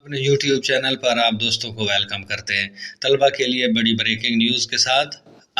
اپنے YouTube channel پر آپ دوستوں کو ویلکم کرتے ہیں۔ طلبہ کے لیے بڑی بریکنگ نیوز کے ساتھ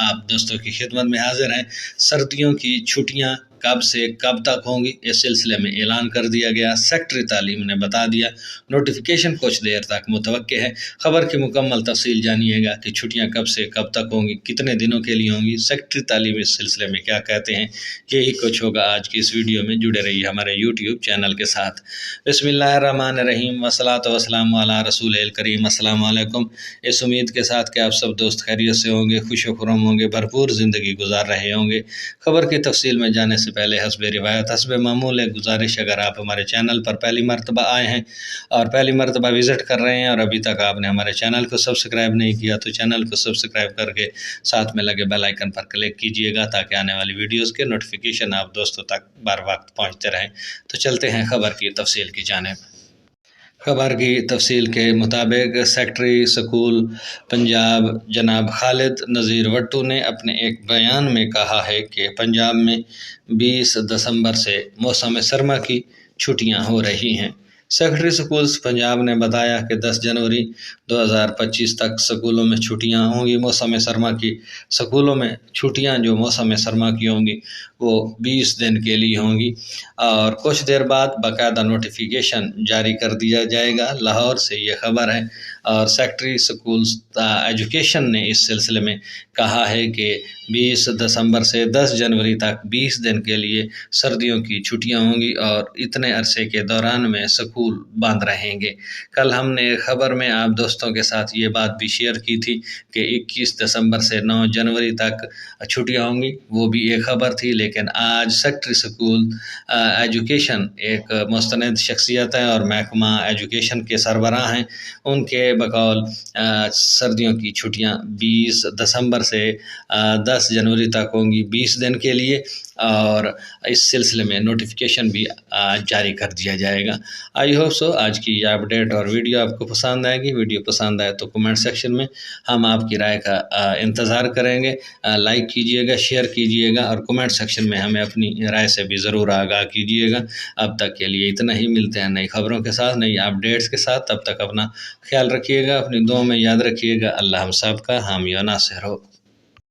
آپ دوستوں کی خدمت میں حاضر ہیں۔ سردیوں کی چھٹیاں کب سے کب تک ہوں گی، اس سلسلے میں اعلان کر دیا گیا۔ سیکٹری تعلیم نے بتا دیا، نوٹیفیکیشن کچھ دیر تک متوقع ہے۔ خبر کی مکمل تفصیل جانیے گا کہ چھٹیاں کب سے کب تک ہوں گی، کتنے دنوں کے لیے ہوں گی، سیکٹری تعلیم اس سلسلے میں کیا کہتے ہیں، یہی کچھ ہوگا آج کی اس ویڈیو میں۔ جڑے رہیے ہمارے YouTube چینل کے ساتھ۔ بسم اللہ الرحمن الرحیم، والصلاۃ والسلام علی رسول الکریم۔ السلام علیکم۔ اس امید کے ساتھ کہ آپ سب دوست خیریت سے ہوں گے، خوش و خرم ہوں گے، بھرپور زندگی گزار رہے ہوں گے۔ خبر کی تفصیل میں جانے سے پہلے حسب روایت حسب معمول ایک گزارش، اگر آپ ہمارے چینل پر پہلی مرتبہ آئے ہیں اور پہلی مرتبہ وزٹ کر رہے ہیں اور ابھی تک آپ نے ہمارے چینل کو سبسکرائب نہیں کیا تو چینل کو سبسکرائب کر کے ساتھ میں لگے بیل آئیکن پر کلک کیجئے گا تاکہ آنے والی ویڈیوز کے نوٹیفیکیشن آپ دوستوں تک بر وقت پہنچتے رہیں۔ تو چلتے ہیں خبر کی تفصیل کی جانب۔ خبر کی تفصیل کے مطابق سیکٹری سکول پنجاب جناب خالد نذیر وٹو نے اپنے ایک بیان میں کہا ہے کہ پنجاب میں 20 دسمبر سے موسم سرما کی چھٹیاں ہو رہی ہیں۔ سیکٹری سکولز پنجاب نے بتایا کہ 10 جنوری 2025 تک سکولوں میں چھٹیاں ہوں گی۔ موسم سرما کی سکولوں میں چھٹیاں جو موسم سرما کی ہوں گی وہ 20 دن کے لیے ہوں گی اور کچھ دیر بعد باقاعدہ نوٹیفیکیشن جاری کر دیا جائے گا۔ لاہور سے یہ خبر ہے اور سیکٹری سکولز ایجوکیشن نے اس سلسلے میں کہا ہے کہ 20 دسمبر سے 10 جنوری تک 20 دن کے لیے سردیوں کی چھٹیاں ہوں گی اور اتنے عرصے کے دوران میں سکول بند رہیں گے۔ کل ہم نے خبر میں آپ دوستوں کے ساتھ یہ بات بھی شیئر کی تھی کہ 21 دسمبر سے 9 جنوری تک چھٹیاں ہوں گی، وہ بھی ایک خبر تھی، لیکن آج سیکٹری سکول ایجوکیشن ایک مستند شخصیت ہے اور محکمہ ایجوکیشن کے سربراہ ہیں، ان کے بقول سردیوں کی چھٹیاں 20 دسمبر سے 10 جنوری تک ہوں گی 20 دن کے لیے اور اس سلسلے میں نوٹیفیکیشن بھی جاری کر دیا جائے گا۔ آئی ہوپ سو آج کی یہ اپڈیٹ اور ویڈیو آپ کو پسند آئے گی۔ ویڈیو پسند آئے تو کمنٹ سیکشن میں ہم آپ کی رائے کا انتظار کریں گے۔ لائک کیجئے گا، شیئر کیجئے گا اور کمنٹ سیکشن میں ہمیں اپنی رائے سے بھی ضرور آگاہ کیجئے گا۔ اب تک کے لیے اتنا ہی، ملتے ہیں نئی خبروں کے ساتھ، نئی اپڈیٹس کے ساتھ۔ تب تک اپنا خیال رکھیے گا، اپنی دعاؤں میں یاد رکھیے گا۔ اللہ ہم سب کا حامی و ناصر ہو۔